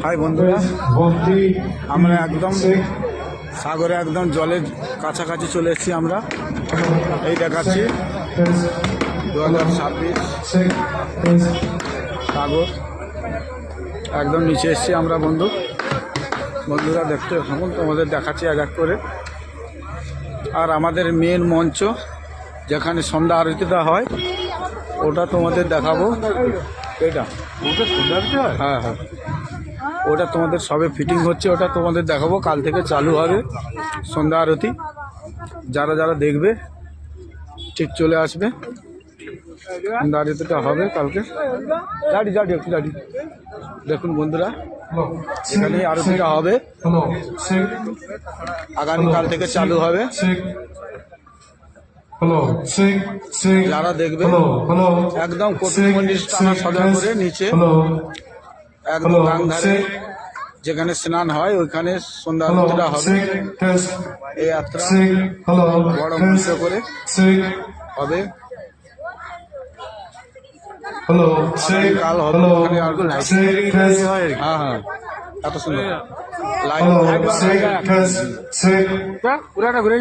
High বন্ধুরা, আমরা একদম সাগরে একদম জলের কাছাকাছি চলে এসেছি। আমরা এই দেখাচ্ছি 2026 সাগর একদম নিচে এসেছি আমরা। বন্ধুরা দেখতে থাকুন, তোমাদের দেখাচ্ছি এক এক করে। আর আমাদের মেন মঞ্চ যেখানে সন্ধ্যা আরতিটা হয় ওটা তোমাদের দেখাবো। এটা হ্যাঁ হ্যাঁ, ওটা তোমাদের সবে ফিটিং হচ্ছে, ওটা তোমাদের দেখাবো। কাল থেকে চালু হবে সন্ধ্যা আরতি। যারা যারা দেখবে ঠিক চলে আসবে। সন্ধ্যা আরতিটা হবে কালকে। গাড়ি দেখুন বন্ধুরা, এখানে আরতিটা হবে, আগামীকাল থেকে চালু হবে। যারা দেখবে একদম কপিল মন্দির থানা সদর করে নিচে একদম ডান ধারে যেখানে স্নান হয় ওইখানে সন্ধ্যা আরতিটা হবে। এই যাত্রা বড় মঞ্চ করে হবে, কাল হবে। ওখানে আর হ্যাঁ হ্যাঁ, এত সুন্দর লাইট পুরাটা ঘুরে